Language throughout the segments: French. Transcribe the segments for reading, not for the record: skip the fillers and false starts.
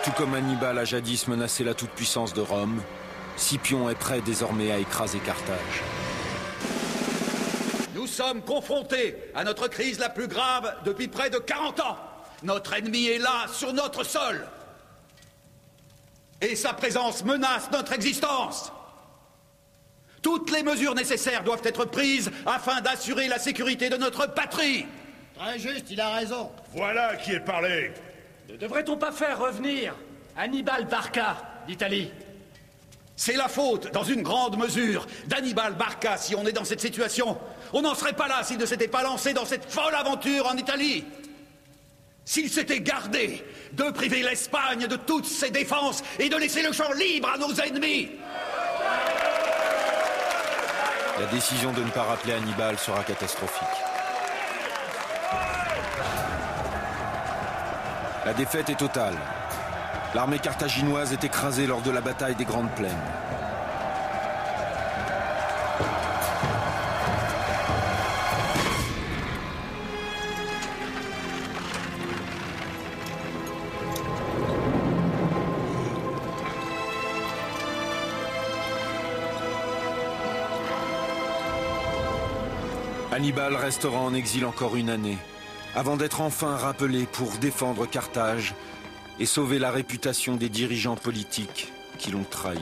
Tout comme Hannibal a jadis menacé la toute-puissance de Rome, Scipion est prêt désormais à écraser Carthage. Nous sommes confrontés à notre crise la plus grave depuis près de 40 ans. Notre ennemi est là, sur notre sol. Et sa présence menace notre existence. Toutes les mesures nécessaires doivent être prises afin d'assurer la sécurité de notre patrie. Très juste, il a raison. Voilà qui est parlé. Ne devrait-on pas faire revenir Hannibal Barca d'Italie? C'est la faute, dans une grande mesure, d'Hannibal Barca si on est dans cette situation. On n'en serait pas là s'il ne s'était pas lancé dans cette folle aventure en Italie. S'il s'était gardé de priver l'Espagne de toutes ses défenses et de laisser le champ libre à nos ennemis. La décision de ne pas rappeler Hannibal sera catastrophique. La défaite est totale. L'armée carthaginoise est écrasée lors de la bataille des Grandes Plaines. Hannibal restera en exil encore une année, avant d'être enfin rappelé pour défendre Carthage et sauver la réputation des dirigeants politiques qui l'ont trahi.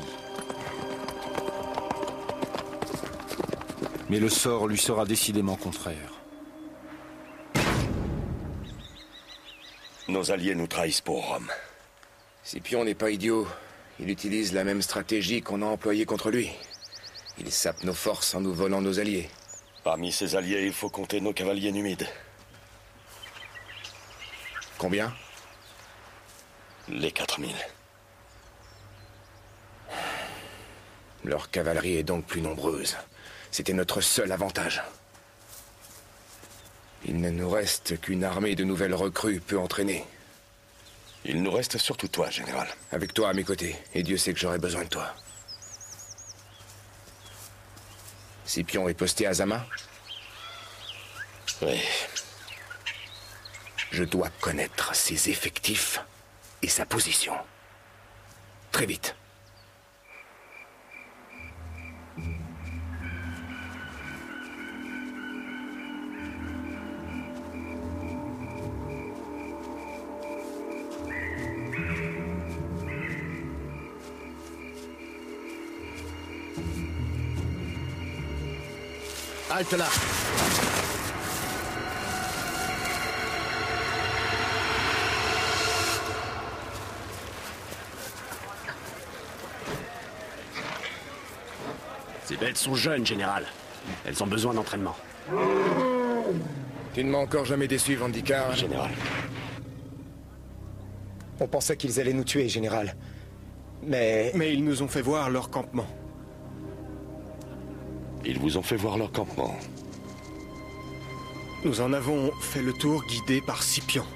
Mais le sort lui sera décidément contraire. Nos alliés nous trahissent pour Rome. Scipion n'est pas idiot. Il utilise la même stratégie qu'on a employée contre lui. Il sape nos forces en nous volant nos alliés. Parmi ses alliés, il faut compter nos cavaliers numides. Combien? Les 4000. Leur cavalerie est donc plus nombreuse. C'était notre seul avantage. Il ne nous reste qu'une armée de nouvelles recrues peu entraînées. Il nous reste surtout toi, général. Avec toi à mes côtés, et Dieu sait que j'aurai besoin de toi. Scipion est posté à Zama? Oui. Je dois connaître ses effectifs et sa position. Très vite. Halte là. Ces bêtes sont jeunes, général. Elles ont besoin d'entraînement. Tu ne m'as encore jamais déçu, Vandikar. Général. On pensait qu'ils allaient nous tuer, général. Mais ils nous ont fait voir leur campement. Ils vous ont fait voir leur campement. Nous en avons fait le tour guidés par Scipion.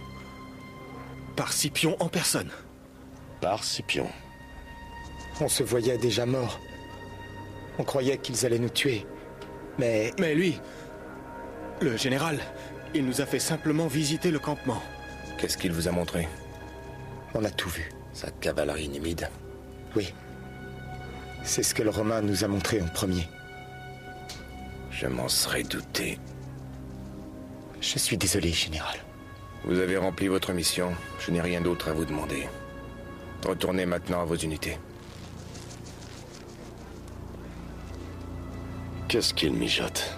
Par Scipion en personne. Par Scipion. On se voyait déjà morts. On croyait qu'ils allaient nous tuer. Mais lui, le général, il nous a fait simplement visiter le campement. Qu'est-ce qu'il vous a montré? On a tout vu. Sa cavalerie numide. Oui. C'est ce que le Romain nous a montré en premier. Je m'en serais douté. Je suis désolé, général. Vous avez rempli votre mission. Je n'ai rien d'autre à vous demander. Retournez maintenant à vos unités. Qu'est-ce qu'il mijote?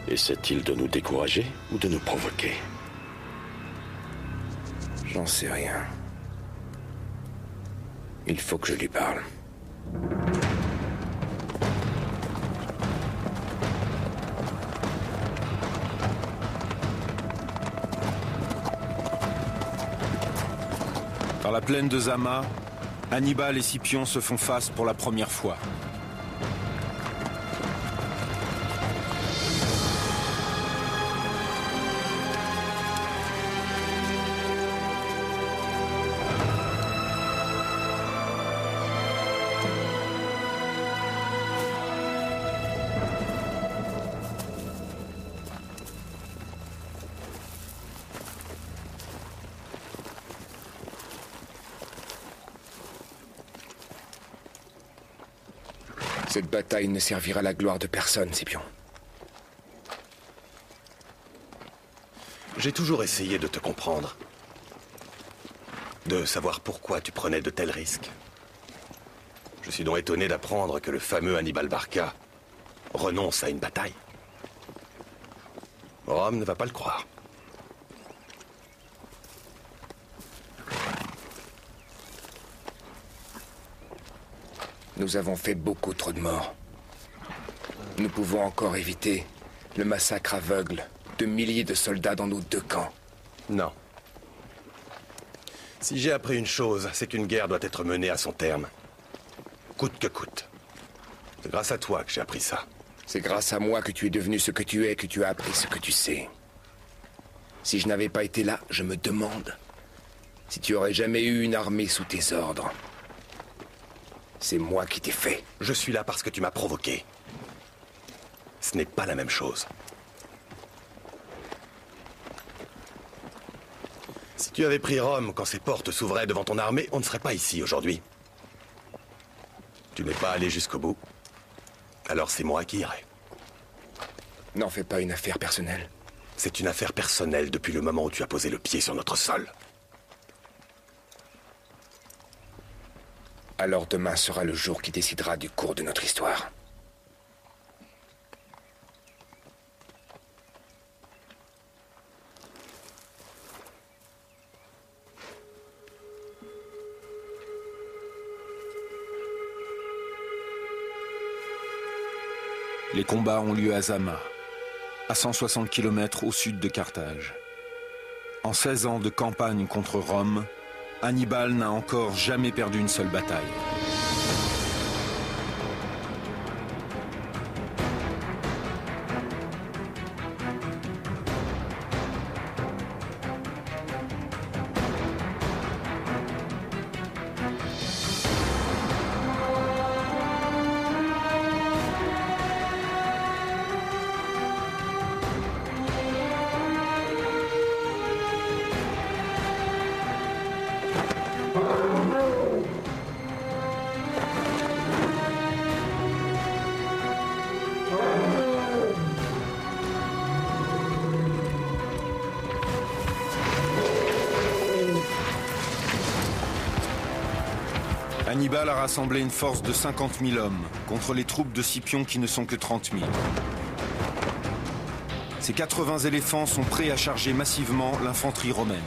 Essaie-t-il de nous décourager ou de nous provoquer? J'en sais rien. Il faut que je lui parle. Dans la plaine de Zama, Hannibal et Scipion se font face pour la première fois. Cette bataille ne servira à la gloire de personne, Scipion. J'ai toujours essayé de te comprendre. De savoir pourquoi tu prenais de tels risques. Je suis donc étonné d'apprendre que le fameux Hannibal Barca renonce à une bataille. Rome ne va pas le croire. Nous avons fait beaucoup trop de morts. Nous pouvons encore éviter le massacre aveugle de milliers de soldats dans nos deux camps. Non. Si j'ai appris une chose, c'est qu'une guerre doit être menée à son terme. Coûte que coûte. C'est grâce à toi que j'ai appris ça. C'est grâce à moi que tu es devenu ce que tu es, que tu as appris ce que tu sais. Si je n'avais pas été là, je me demande si tu aurais jamais eu une armée sous tes ordres. C'est moi qui t'ai fait. Je suis là parce que tu m'as provoqué. Ce n'est pas la même chose. Si tu avais pris Rome quand ses portes s'ouvraient devant ton armée, on ne serait pas ici aujourd'hui. Tu n'es pas allé jusqu'au bout. Alors c'est moi qui irai. N'en fais pas une affaire personnelle. C'est une affaire personnelle depuis le moment où tu as posé le pied sur notre sol. Alors demain sera le jour qui décidera du cours de notre histoire. Les combats ont lieu à Zama, à 160 km au sud de Carthage. En 16 ans de campagne contre Rome, Hannibal n'a encore jamais perdu une seule bataille. Hannibal a rassemblé une force de 50 000 hommes contre les troupes de Scipion qui ne sont que 30 000. Ces 80 éléphants sont prêts à charger massivement l'infanterie romaine.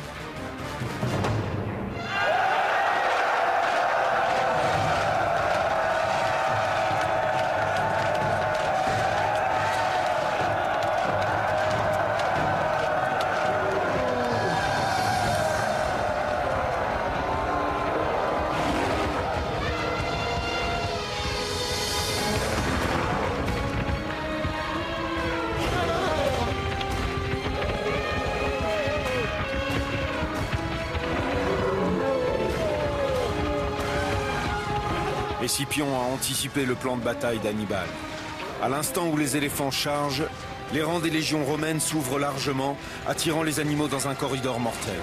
Et Scipion a anticipé le plan de bataille d'Hannibal. À l'instant où les éléphants chargent, les rangs des légions romaines s'ouvrent largement, attirant les animaux dans un corridor mortel.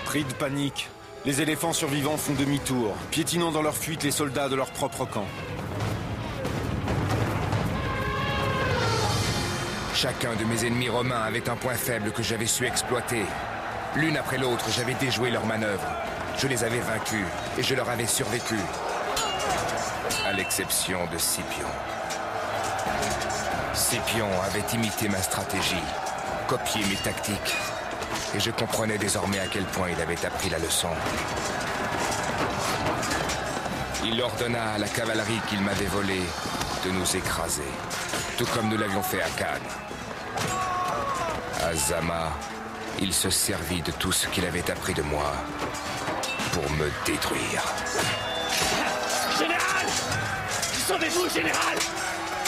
Pris de panique, les éléphants survivants font demi-tour, piétinant dans leur fuite les soldats de leur propre camp. Chacun de mes ennemis romains avait un point faible que j'avais su exploiter. L'une après l'autre, j'avais déjoué leurs manœuvres. Je les avais vaincus et je leur avais survécu. À l'exception de Scipion. Scipion avait imité ma stratégie, copié mes tactiques. Et je comprenais désormais à quel point il avait appris la leçon. Il ordonna à la cavalerie qu'il m'avait volée de nous écraser, tout comme nous l'avions fait à Cannes. À Zama, il se servit de tout ce qu'il avait appris de moi pour me détruire. Général! Sauvez-vous, général!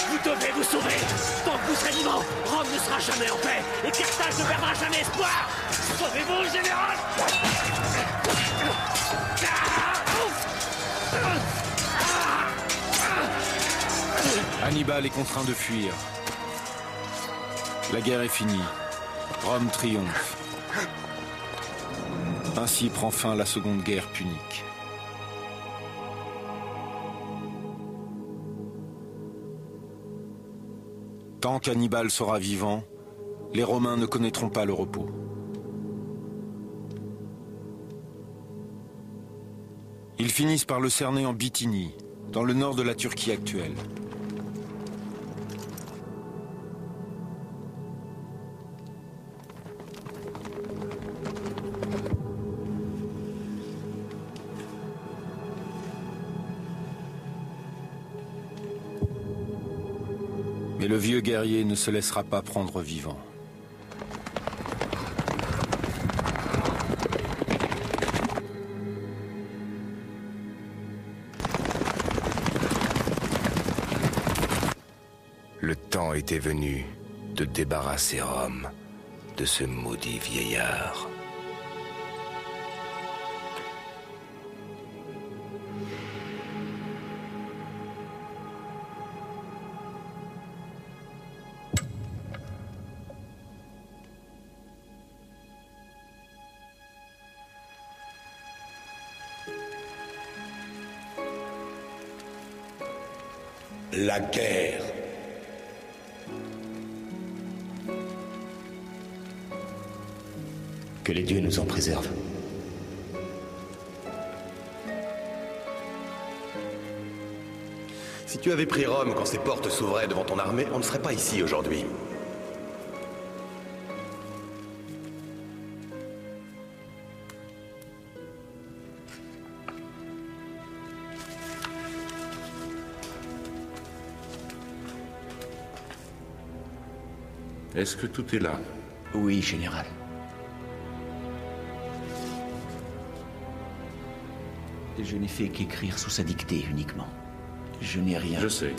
Vous devez vous sauver! Tant que vous serez vivant, Rome ne sera jamais en paix et Carthage ne perdra jamais espoir! Sauvez-vous, général! Hannibal est contraint de fuir. La guerre est finie. Rome triomphe. Ainsi prend fin la Seconde Guerre punique. Tant qu'Hannibal sera vivant, les Romains ne connaîtront pas le repos. Ils finissent par le cerner en Bithynie, dans le nord de la Turquie actuelle. Mais le vieux guerrier ne se laissera pas prendre vivant. Le temps était venu de débarrasser Rome de ce maudit vieillard. La guerre. Que les dieux nous en préservent. Si tu avais pris Rome quand ses portes s'ouvraient devant ton armée, on ne serait pas ici aujourd'hui. Est-ce que tout est là? Oui, général. Je n'ai fait qu'écrire sous sa dictée uniquement. Je n'ai rien... Je sais.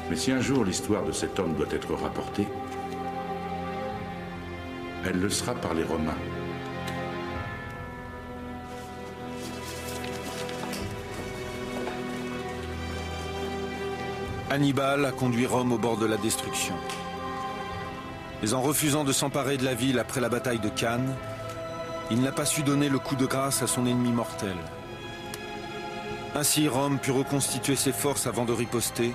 Mais si un jour l'histoire de cet homme doit être rapportée, elle le sera par les Romains. Hannibal a conduit Rome au bord de la destruction. Mais en refusant de s'emparer de la ville après la bataille de Cannes, il n'a pas su donner le coup de grâce à son ennemi mortel. Ainsi, Rome put reconstituer ses forces avant de riposter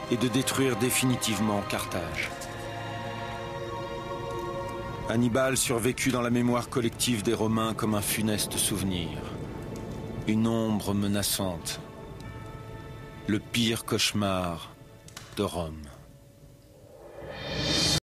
et de détruire définitivement Carthage. Hannibal survécut dans la mémoire collective des Romains comme un funeste souvenir. Une ombre menaçante. Le pire cauchemar de Rome.